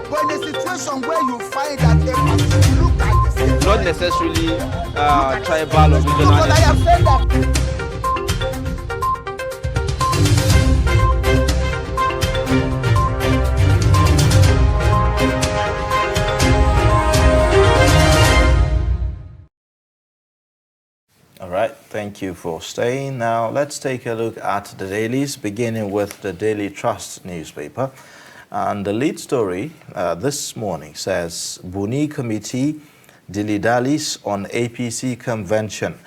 But in a situation where you find that a person look at the same, not necessarily tribal or regional. because I have said that. All right, thank you for staying. Now, let's take a look at the dailies, beginning with the Daily Trust newspaper. And the lead story this morning says, Buni Committee dilly-dallies on APC convention.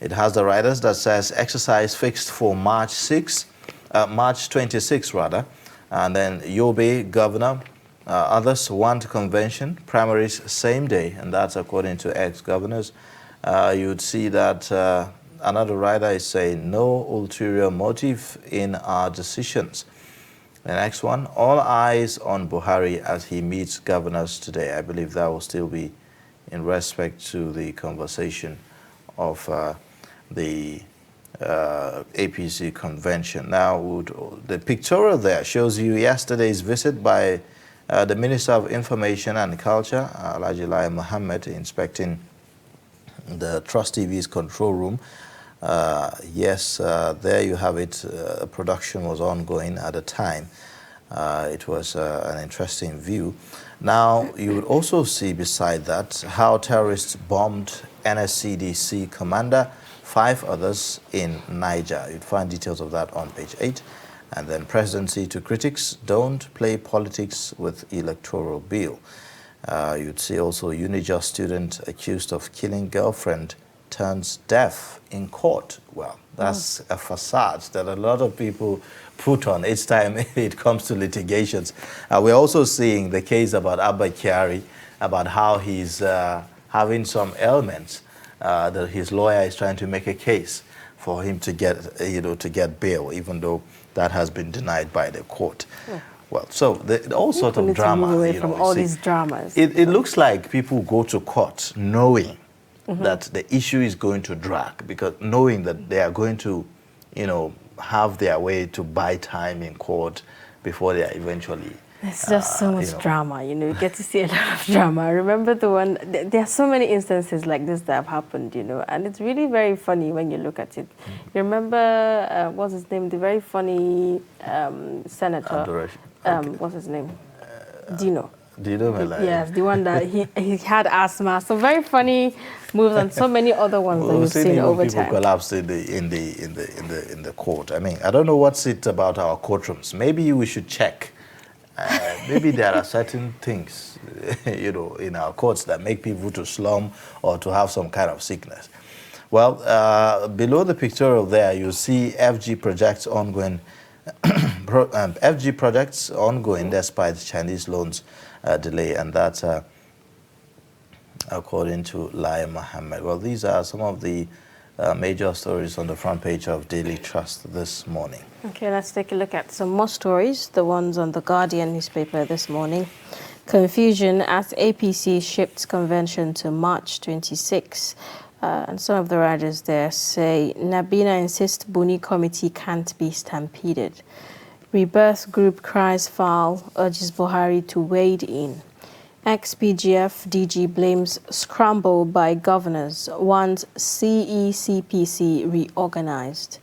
It has the writers that says exercise fixed for March 26 rather. And then Yobe governor, others want convention, primaries same day, and that's according to ex-governors. You'd see that another writer is saying no ulterior motive in our decisions. The next one, all eyes on Buhari as he meets governors today. I believe that will still be in respect to the conversation of the APC convention. Now, the pictorial there shows you yesterday's visit by the Minister of Information and Culture, Alhaji Lai Mohammed, inspecting the Trust TV's control room. Yes, there you have it. Production was ongoing at the time. It was an interesting view. Now, you would also see beside that how terrorists bombed NSCDC commander, 5 others in Niger. You'd find details of that on page 8. And then presidency to critics, don't play politics with electoral bill. You'd see also Unijust student accused of killing girlfriend turns deaf in court. Well, that's a facade that a lot of people put on each time it comes to litigations. We're also seeing the case about Abba Kyari, about how he's having some ailments that his lawyer is trying to make a case for him to get, to get bail, even though that has been denied by the court. Well, so all sorts of drama. Move away from all these dramas. It looks like people go to court knowing that the issue is going to drag, because knowing that they are going to, have their way to buy time in court before they are eventually. There's just so much drama, you get to see a lot of drama. I remember the one, there are so many instances like this that have happened, and it's really very funny when you look at it. You remember, what's his name, the very funny senator, what's his name, Dino. Dino Melaye. Yes, the one that he had asthma. So very funny moves, and so many other ones that we've seen over time. People collapsed in the court. I mean, I don't know what's it about our courtrooms. Maybe we should check. Maybe there are certain things, in our courts that make people to slum or to have some kind of sickness. Well, below the pictorial there, you see FG projects ongoing. FG projects ongoing despite Chinese loans delay, and that's according to Lai Mohammed. Well, these are some of the major stories on the front page of Daily Trust this morning. Okay, let's take a look at some more stories. The ones on the Guardian newspaper this morning. Confusion as APC shifts convention to March 26. And some of the writers there say, Nabina insists Buni committee can't be stampeded. Rebirth group cries foul, urges Buhari to wade in. Ex-PGF DG blames scramble by governors, wants CECPC reorganized.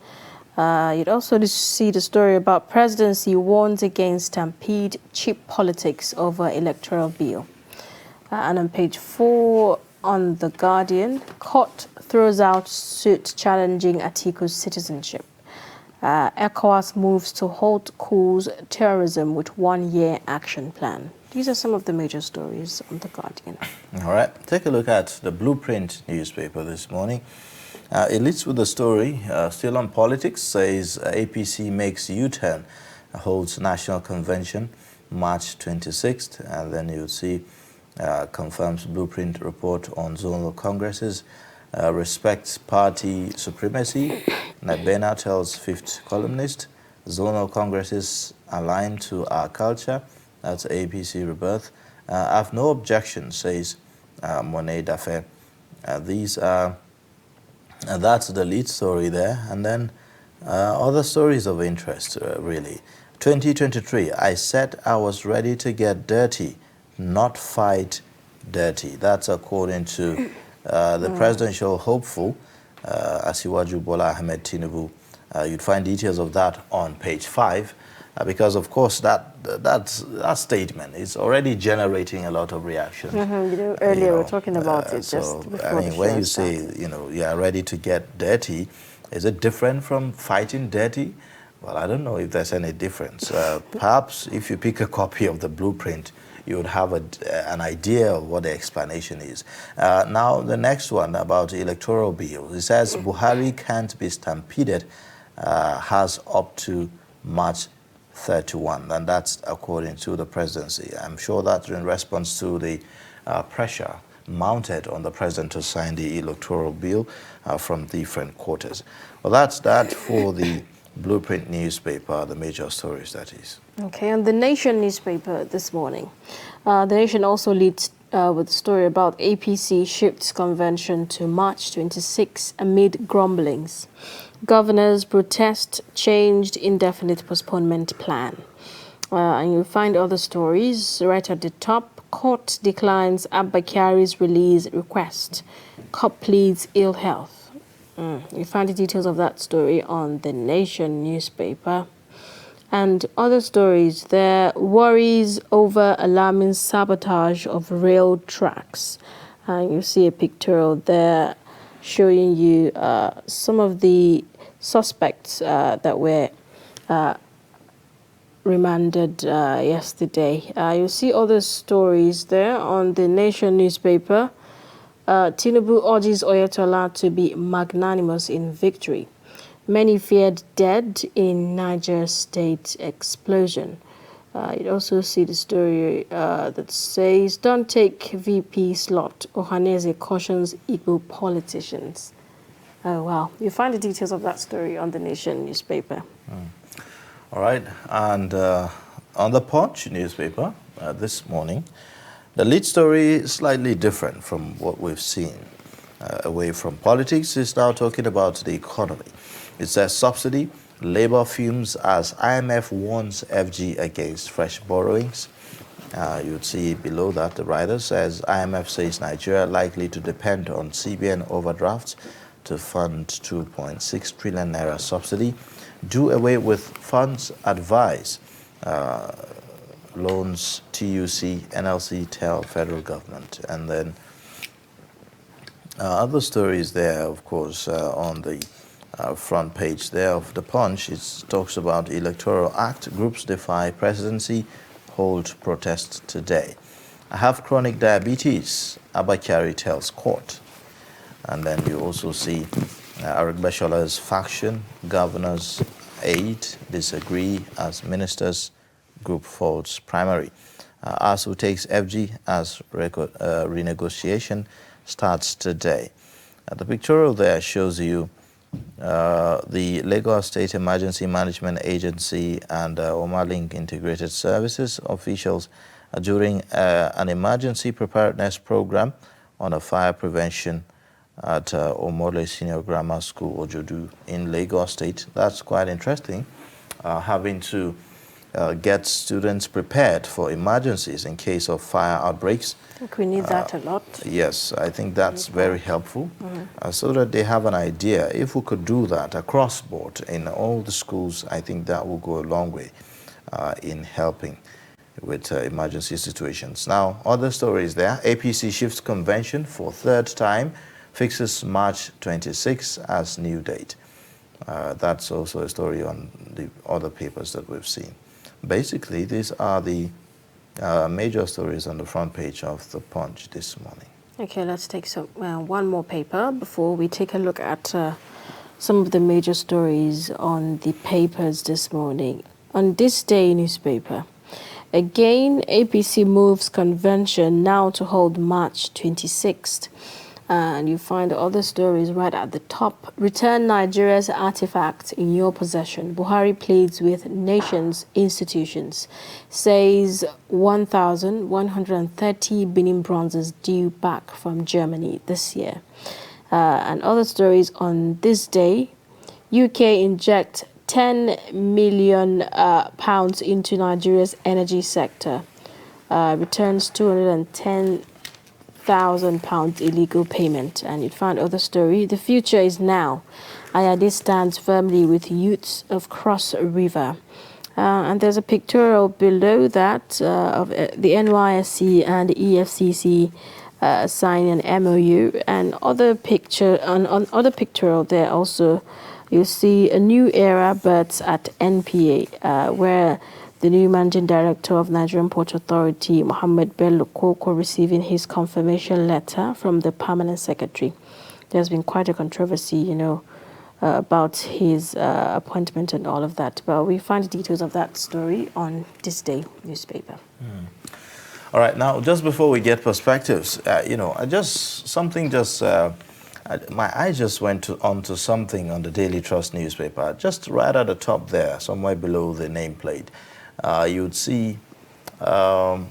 You'd also see the story about presidency warns against stampede, cheap politics over electoral bill. And on page 4 on The Guardian, court throws out suit challenging Atiku's citizenship. ECOWAS moves to halt coups terrorism with 1-year action plan. These are some of the major stories on The Guardian. All right, take a look at the Blueprint newspaper this morning. It leads with the story, still on politics, says APC makes U-turn, holds national convention March 26th, and then you'll see confirms Blueprint report on zonal congresses, respects party supremacy. Nabena tells fifth columnist, zonal congresses aligned to our culture. That's APC Rebirth. I have no objection, says Monet Dafe. These are, that's the lead story there. And then other stories of interest, really. 2023, I said I was ready to get dirty. not fight dirty. That's according to the presidential hopeful, Asiwaju Bola Ahmed Tinubu. You'd find details of that on page 5, because of course that statement is already generating a lot of reaction. Earlier we were talking about it so, just before the when show you say, started. you are ready to get dirty, is it different from fighting dirty? Well, I don't know if there's any difference. Perhaps if you pick a copy of the blueprint, you would have an idea of what the explanation is. Now, the next one about electoral bills. It says Buhari can't be stampeded, has up to March 31, and that's according to the presidency. I'm sure that's in response to the pressure mounted on the president to sign the electoral bill from different quarters. Well, that's that for the Blueprint newspaper, the major stories, that is. Okay, and the Nation newspaper this morning. The Nation also leads with a story about APC shifts convention to March 26 amid grumblings. Governors protest changed indefinite postponement plan. And you'll find other stories right at the top. Court declines Abba Kyari's release request. Cop pleads ill health. You find the details of that story on the Nation newspaper. And other stories, there worries over alarming sabotage of rail tracks. And you see a pictorial there showing you some of the suspects that were remanded yesterday. You see other stories there on the Nation newspaper. Tinubu urges Oyetola to be magnanimous in victory. Many feared dead in Niger State explosion. You also see the story that says, don't take VP slot. Ohaneze cautions Igbo politicians. Oh, wow. You find the details of that story on the Nation newspaper. All right. And on the Punch newspaper this morning, the lead story is slightly different from what we've seen. Away from politics, it's now talking about the economy. It says subsidy, labor fumes as IMF warns FG against fresh borrowings. You'd see below that the writer says IMF says Nigeria likely to depend on CBN overdrafts to fund 2.6 trillion naira subsidy. Do away with funds advise. Loans, TUC, NLC tell federal government. And then other stories there, of course, on the front page there of the Punch. It talks about Electoral Act, groups defy presidency, hold protest today. I have chronic diabetes, Abba Kyari tells court. And then you also see Aregbeshola's faction, governors aid, disagree as ministers, group faults primary. ASU takes FG as renegotiation starts today. The pictorial there shows you the Lagos State Emergency Management Agency and Omalink Integrated Services officials during an emergency preparedness program on a fire prevention at Omole Senior Grammar School, Ojodu, in Lagos State. That's quite interesting, having to get students prepared for emergencies in case of fire outbreaks. I think we need that a lot. Yes, I think that's very helpful, so that they have an idea. If we could do that across board in all the schools, I think that will go a long way in helping with emergency situations. Now, other stories there. APC shifts convention for third time, fixes March 26 as new date. That's also a story on the other papers that we've seen. Basically, these are the major stories on the front page of the Punch this morning. Okay, let's take one more paper before we take a look at some of the major stories on the papers this morning. On This Day newspaper, again, APC moves convention now to hold March 26th. And you find other stories right at the top. Return Nigeria's artifacts in your possession. Buhari pleads with nations' institutions. Says 1,130 Benin bronzes due back from Germany this year. And other stories on This Day. UK inject 10 million pounds into Nigeria's energy sector. returns £210,000 illegal payment. And you'd find other story. The future is now. Ayade stands firmly with youths of Cross River. And there's a pictorial below that of the NYSC and the EFCC signing an MOU, and other picture on other pictorial there also you see a new era births at NPA, where the new managing director of Nigerian Port Authority, Mohammed Bello Koko, receiving his confirmation letter from the permanent secretary. There's been quite a controversy, about his appointment and all of that. But we find details of that story on This Day newspaper. All right, now just before we get perspectives, my eye just went onto something on the Daily Trust newspaper, just right at the top there, somewhere below the nameplate. You'd see the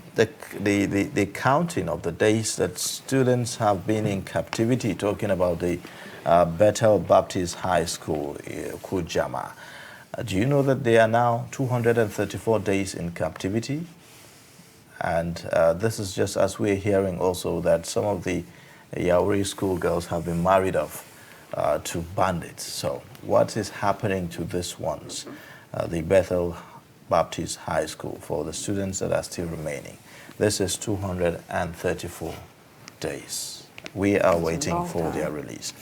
counting of the days that students have been in captivity, talking about the Bethel Baptist High School, Kujama. Do you know that they are now 234 days in captivity? And this is just as we're hearing also that some of the Yauri schoolgirls have been married off to bandits. So what is happening to these ones? The Bethel Baptist High School, for the students that are still remaining. This is 234 days. We are waiting for their release.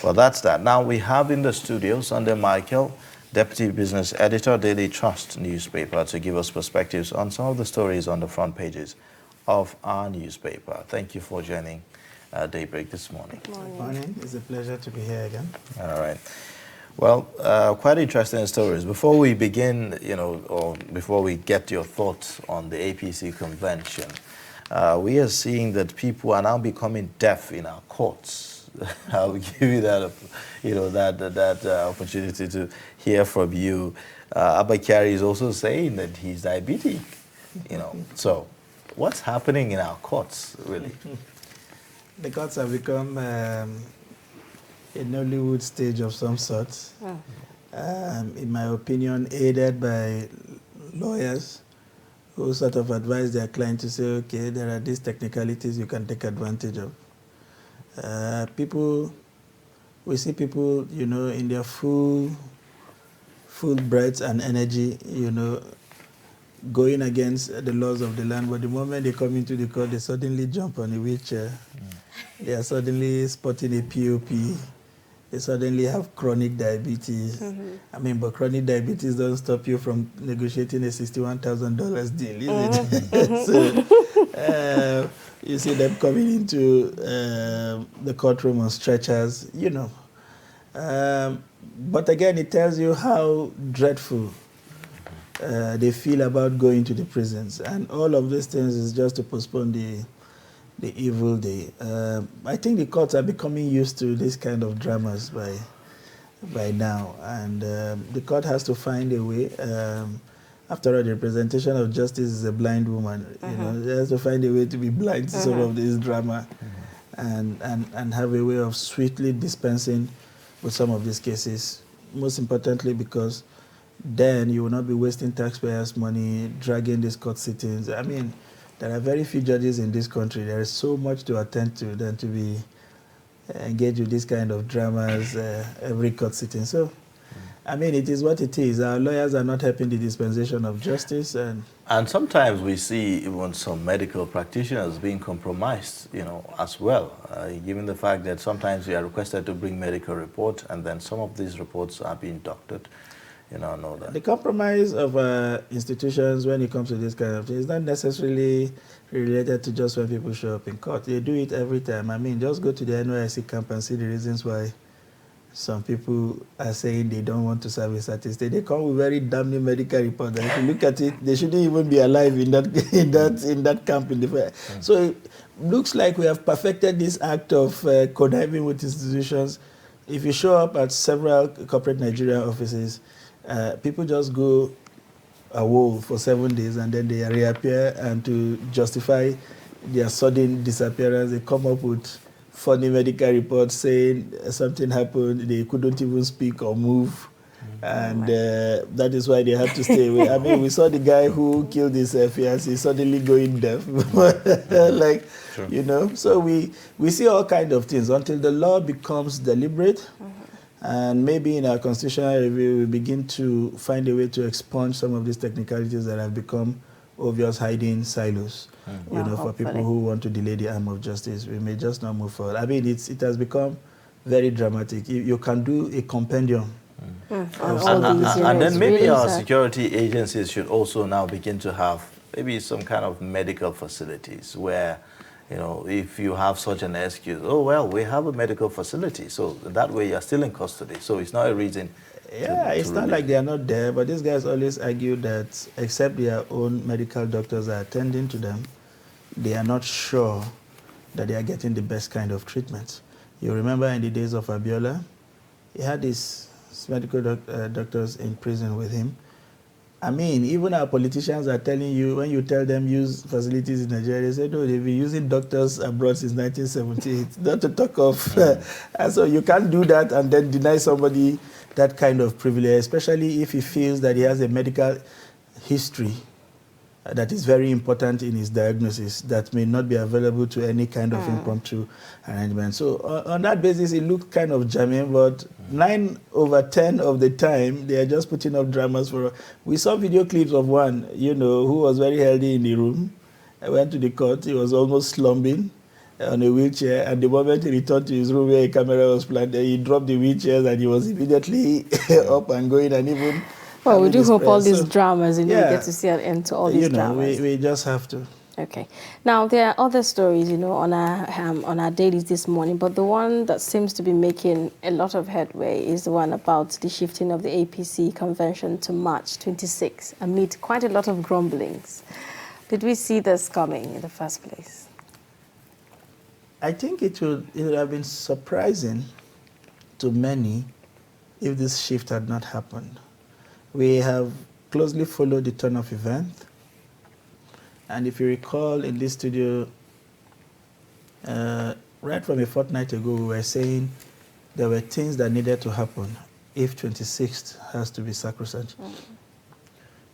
Well, that's that. Now we have in the studio Sunday Michael, Deputy Business Editor, Daily Trust newspaper, to give us perspectives on some of the stories on the front pages of our newspaper. Thank you for joining Daybreak this morning. Good morning. It's a pleasure to be here again. All right. Well, quite interesting stories. Before we begin, or before we get your thoughts on the APC convention, we are seeing that people are now becoming deaf in our courts. I'll give you that, that opportunity to hear from you. Abba Kyari is also saying that he's diabetic, So what's happening in our courts, really? The courts have become a Nollywood stage of some sort. In my opinion, aided by lawyers who sort of advise their client to say, okay, there are these technicalities you can take advantage of. We see people, in their full breath and energy, going against the laws of the land. But the moment they come into the court, they suddenly jump on a wheelchair. They are suddenly spotting a POP. They suddenly have chronic diabetes. But chronic diabetes doesn't stop you from negotiating a $61,000 deal, is it? So, you see them coming into the courtroom on stretchers, But again, it tells you how dreadful they feel about going to the prisons. And all of these things is just to postpone the evil day. I think the courts are becoming used to this kind of dramas by now. And the court has to find a way. After all, the representation of justice is a blind woman. They have to find a way to be blind to some of this drama and have a way of sweetly dispensing with some of these cases. Most importantly, because then you will not be wasting taxpayers' money, dragging these court sittings. There are very few judges in this country. There is so much to attend to than to be engaged with this kind of dramas every court sitting. So, it is what it is. Our lawyers are not helping the dispensation of justice. And sometimes we see even some medical practitioners being compromised, as well, given the fact that sometimes we are requested to bring medical reports, and then some of these reports are being doctored. Know that. The compromise of institutions when it comes to this kind of thing is not necessarily related to just when people show up in court. They do it every time. Just go to the NYSC camp and see the reasons why some people are saying they don't want to serve a certain state. They come with very damning medical reports. And if you look at it, they shouldn't even be alive in that camp in the fair. So it looks like we have perfected this act of conniving with institutions. If you show up at several corporate Nigeria offices, people just go AWOL for 7 days and then they reappear, and to justify their sudden disappearance, they come up with funny medical reports saying something happened, they couldn't even speak or move, And that is why they have to stay away. I mean, we saw the guy who killed his fiancée suddenly going deaf. Like, True. you know, so we see all kinds of things until the law becomes deliberate. And maybe in our constitutional review, we begin to find a way to expunge some of these technicalities that have become obvious hiding silos, you know, for people who want to delay the arm of justice. We may just not move forward. I mean, it has become very dramatic. You can do a compendium. And then maybe our security agencies should also now begin to have maybe some kind of medical facilities where, you know, if you have such an excuse, oh, well, we have a medical facility, so that way you're still in custody. So it's not a reason. Yeah, it's not like they are not there, but these guys always argue that except their own medical doctors are attending to them, they are not sure that they are getting the best kind of treatment. You remember in the days of Abiola, he had these medical doctors in prison with him. I mean, even our politicians are telling you, when you tell them use facilities in Nigeria, they say, no, they've been using doctors abroad since 1978, not to talk of. And so you can't do that and then deny somebody that kind of privilege, especially if he feels that he has a medical history that is very important in his diagnosis that may not be available to any kind of impromptu arrangement. So on that basis, it looked kind of jamming, but 9 over 10 of the time, they are just putting up dramas for. We saw video clips of one, you know, who was very healthy in the room. I went to the court, he was almost slumping on a wheelchair, and the moment he returned to his room where a camera was planted, he dropped the wheelchair and he was immediately up and going, and even... Well, we do hope all these dramas, you know, we get to see an end to all these dramas. We just have to. Okay. Now, there are other stories, you know, on our dailies this morning, but the one that seems to be making a lot of headway is the one about the shifting of the APC convention to March 26, amid quite a lot of grumblings. Did we see this coming in the first place? I think it would have been surprising to many if this shift had not happened. We have closely followed the turn of events. And if you recall in this studio, right from a fortnight ago, we were saying there were things that needed to happen if 26th has to be sacrosanct.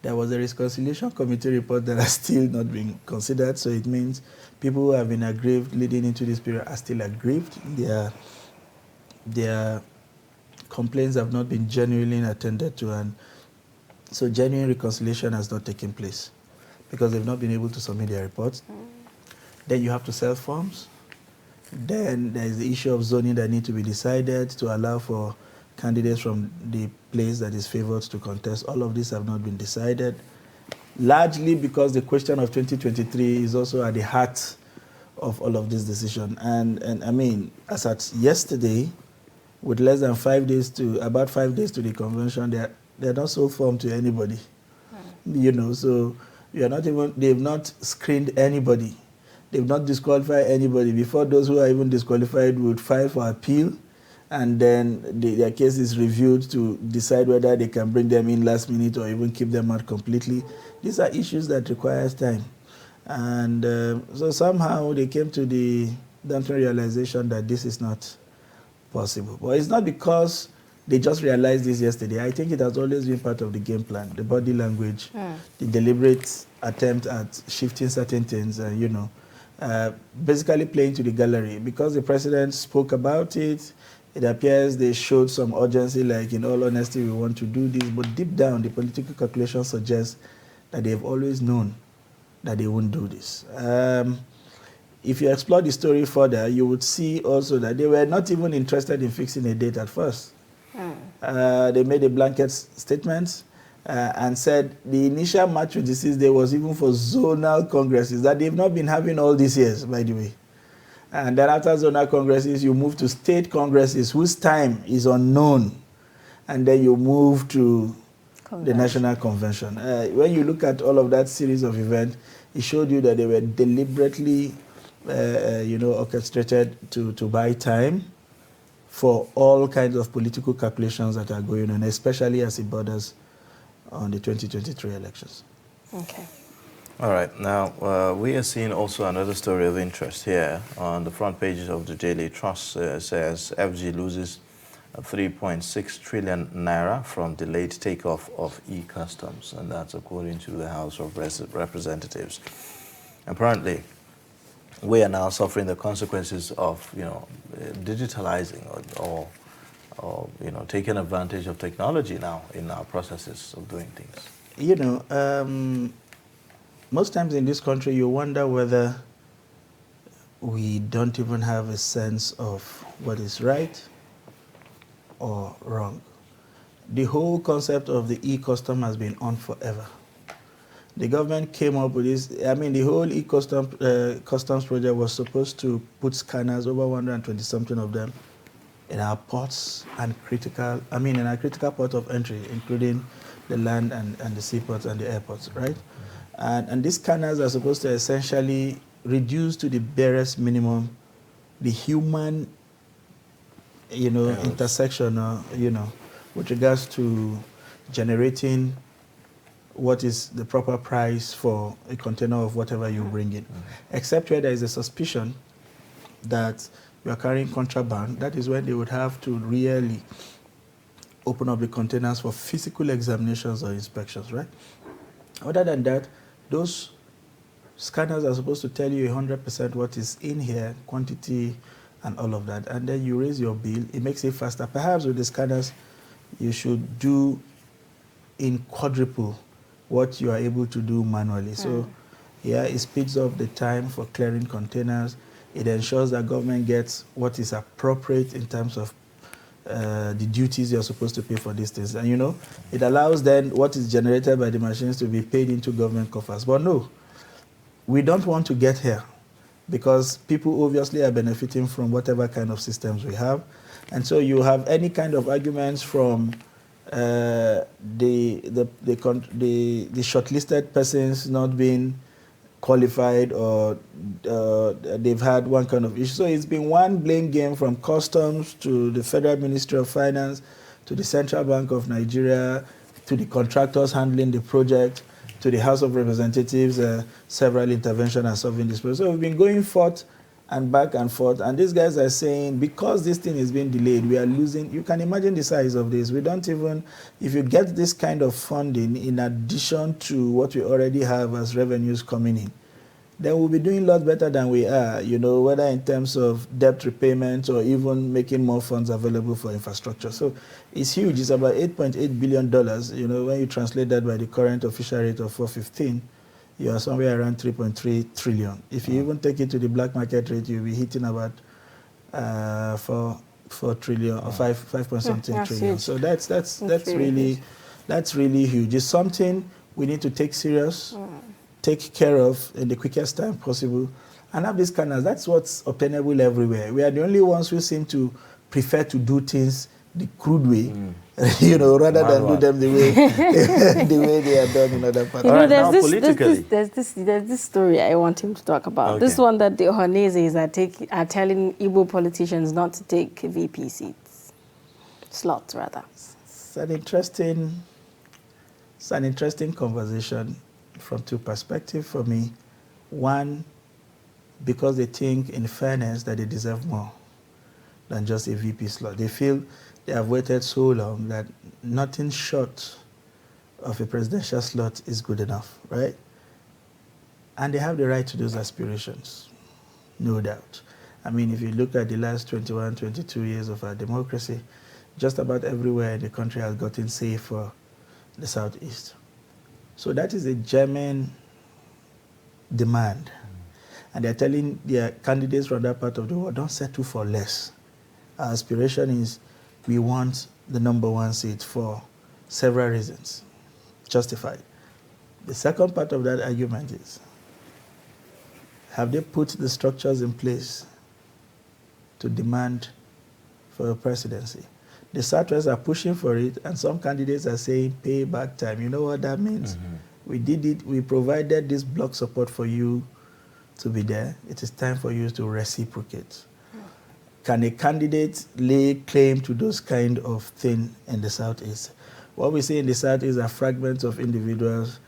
There was a reconciliation committee report that has still not been considered, so it means people who have been aggrieved leading into this period are still aggrieved. Their complaints have not been genuinely attended to, and so genuine reconciliation has not taken place because they've not been able to submit their reports. Then you have to sell forms. Then there is the issue of zoning that need to be decided to allow for candidates from the place that is favored to contest. All of these have not been decided, largely because the question of 2023 is also at the heart of all of this decision. And I mean, as at yesterday, with less than 5 days about 5 days to the convention, they're not sold form to anybody. You know, so they've not screened anybody. They've not disqualified anybody. Before, those who are even disqualified would file for appeal, and then their case is reviewed to decide whether they can bring them in last minute or even keep them out completely. These are issues that require time. And so somehow they came to the daunting realization that this is not possible. But it's not because they just realized this yesterday. I think it has always been part of the game plan, the body language, the deliberate attempt at shifting certain things, you know, basically playing to the gallery. Because the president spoke about it, it appears they showed some urgency, like, in all honesty, we want to do this. But deep down, the political calculation suggests that they've always known that they won't do this. If you explore the story further, you would see also that they were not even interested in fixing a date at first. They made a blanket statement and said the initial March 26th day was even for zonal congresses that they've not been having all these years, by the way. And then after zonal congresses, you move to state congresses whose time is unknown. And then you move to the national convention. When you look at all of that series of events, it showed you that they were deliberately orchestrated to buy time for all kinds of political calculations that are going on, especially as it borders on the 2023 elections. Okay. All right. Now, we are seeing also another story of interest here on the front pages of the Daily Trust. Says FG loses 3.6 trillion naira from delayed takeoff of e-customs, and that's according to the House of Representatives. Apparently, we are now suffering the consequences of, digitalizing or taking advantage of technology now in our processes of doing things. Most times in this country, you wonder whether we don't even have a sense of what is right or wrong. The whole concept of the e-custom has been on forever. The government came up with this. I mean, the whole customs project was supposed to put scanners, over 120 something of them, in our ports and in our critical port of entry, including the land and the seaports and the airports, right? And these scanners are supposed to essentially reduce to the barest minimum the human, intersection, with regards to generating what is the proper price for a container of whatever you bring in. Except where there is a suspicion that you are carrying contraband, that is when they would have to really open up the containers for physical examinations or inspections, right? Other than that, those scanners are supposed to tell you 100% what is in here, quantity, and all of that. And then you raise your bill. It makes it faster. Perhaps with the scanners, you should do in quadruple what you are able to do manually. So, yeah, it speeds up the time for clearing containers. It ensures that government gets what is appropriate in terms of the duties you're supposed to pay for these things. And, it allows then what is generated by the machines to be paid into government coffers. But no, we don't want to get here because people obviously are benefiting from whatever kind of systems we have. And so you have any kind of arguments from the shortlisted persons not being qualified or they've had one kind of issue. So it's been one blame game from customs to the Federal Ministry of Finance to the Central Bank of Nigeria to the contractors handling the project to the House of Representatives, several interventions and solving this problem. So we've been going forth and back and forth, and these guys are saying because this thing is being delayed, we are losing. You can imagine the size of this. We don't even, if you get this kind of funding in addition to what we already have as revenues coming in, then we'll be doing a lot better than we are, whether in terms of debt repayment or even making more funds available for infrastructure. So it's huge. It's about $8.8 billion. When you translate that by the current official rate of 415, you are somewhere around 3.3 trillion. If you even take it to the black market rate, you'll be hitting about 4 trillion or 5 point something trillion. Huge. So that's really huge. It's something we need to take serious. Take care of in the quickest time possible, and have these scanners. That's what's obtainable everywhere. We are the only ones who seem to prefer to do things the crude way, rather than do them the way they are done in other parts. There's this story I want him to talk about. Okay. This one that the Ohanaezes are telling Igbo politicians not to take VP slots rather. It's an interesting conversation. From two perspectives for me. One, because they think in fairness that they deserve more than just a VP slot. They feel they have waited so long that nothing short of a presidential slot is good enough, right? And they have the right to those aspirations, no doubt. I mean, if you look at the last 21, 22 years of our democracy, just about everywhere in the country has gotten safe for the Southeast. So that is a genuine demand. And they're telling their candidates from that part of the world, don't settle for less. Our aspiration is we want the #1 seat for several reasons, justified. The second part of that argument is, have they put the structures in place to demand for a presidency? The Southwest are pushing for it, and some candidates are saying payback time. You know what that means? We did it. We provided this block support for you to be there. It is time for you to reciprocate. Can a candidate lay claim to those kind of thing in the Southeast? What we see in the Southeast are fragments of individuals,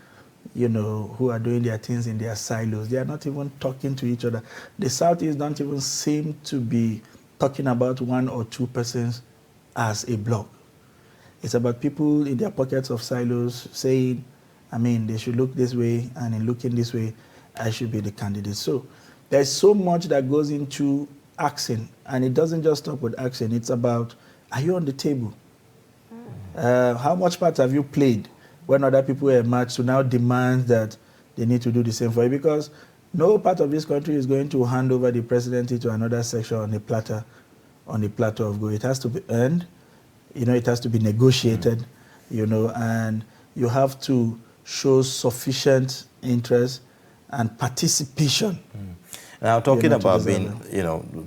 who are doing their things in their silos. They are not even talking to each other. The Southeast don't even seem to be talking about one or two persons as a bloc. It's about people in their pockets of silos saying, I mean, they should look this way, and in looking this way, I should be the candidate. So there's so much that goes into asking, and it doesn't just stop with asking. It's about, are you on the table? How much part have you played when other people emerge to now demand that they need to do the same for you? Because no part of this country is going to hand over the presidency to another section on a platter of gold. It has to be earned, it has to be negotiated, and you have to show sufficient interest and participation. Now, talking about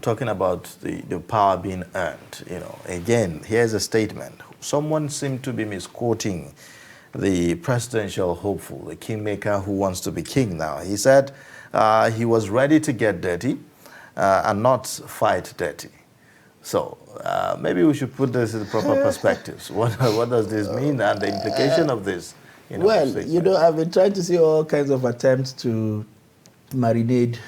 talking about the power being earned, again, here's a statement. Someone seemed to be misquoting the presidential hopeful, the kingmaker who wants to be king now. He said he was ready to get dirty and not fight dirty. So maybe we should put this in the proper perspectives. What does this mean, and the implication of this? I've been trying to see all kinds of attempts to marinate,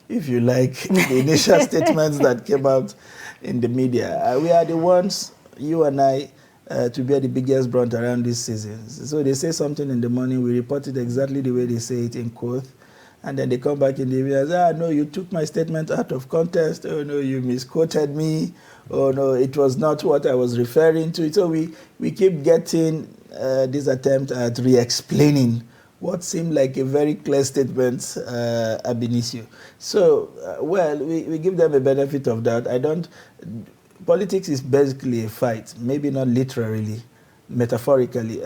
if you like, the initial statements that came out in the media. We are the ones, you and I, to bear the biggest brunt around this season. So they say something in the morning, we report it exactly the way they say it in quote, and then they come back in the evening and say, no, you took my statement out of context. Oh, no, you misquoted me. Oh, no, it was not what I was referring to. So we keep getting this attempt at re-explaining what seemed like a very clear statement ab initio. So, we give them a benefit of doubt. Politics is basically a fight, maybe not literally, metaphorically.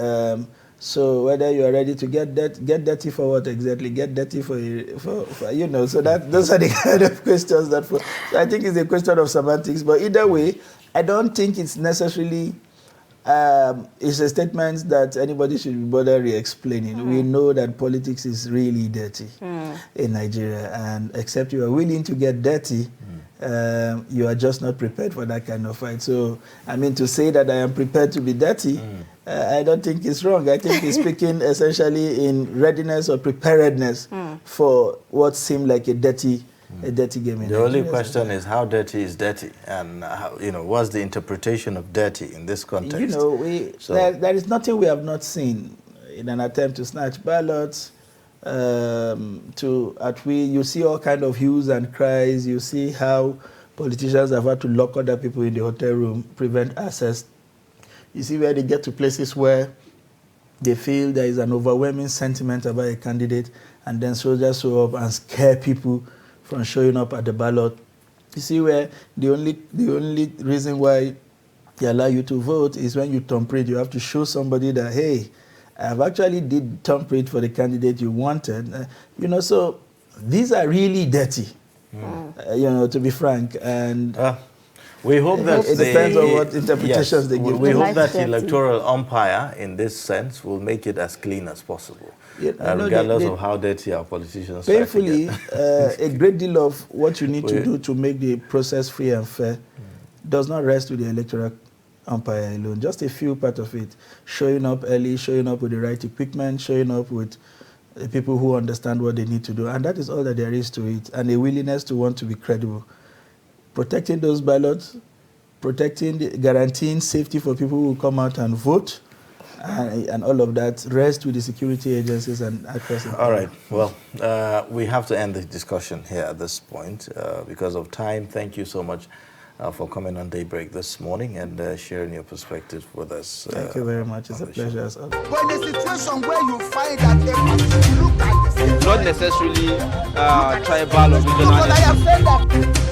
So whether you are ready to get dirty for what exactly? Get dirty for so those are the kind of questions that. So I think it's a question of semantics. But either way, I don't think it's necessarily. It's a statement that anybody should be bothered re-explaining. We know that politics is really dirty in Nigeria, and except you are willing to get dirty, you are just not prepared for that kind of fight. So, to say that I am prepared to be dirty, I don't think it's wrong. I think he's speaking essentially in readiness or preparedness for what seemed like a dirty game. The only question is how dirty is dirty, and what's the interpretation of dirty in this context? There is nothing we have not seen in an attempt to snatch ballots. You see all kind of hues and cries. You see how politicians have had to lock other people in the hotel room, prevent access. You see where they get to places where they feel there is an overwhelming sentiment about a candidate, and then soldiers show up and scare people from showing up at the ballot. You see where the only reason why they allow you to vote is when you thumbprint. You have to show somebody that, hey, I've actually did thumbprint for the candidate you wanted. So these are really dirty, to be frank. And we hope that it depends on what interpretations they give. We hope that the electoral umpire, in this sense, will make it as clean as possible, regardless of how dirty our politicians try to get. Painfully, a great deal of what you need to do to make the process free and fair does not rest with the electoral umpire alone. Just a few part of it: showing up early, showing up with the right equipment, showing up with the people who understand what they need to do, and that is all that there is to it, and a willingness to want to be credible. Protecting those ballots, guaranteeing safety for people who come out and vote, and all of that rests with the security agencies and across. All right. Well, we have to end the discussion here at this point because of time. Thank you so much for coming on Daybreak this morning and sharing your perspective with us. Thank you very much. It's a pleasure as always. When a situation where you find that they look at the same, Not necessarily tribal or regional. I have said that.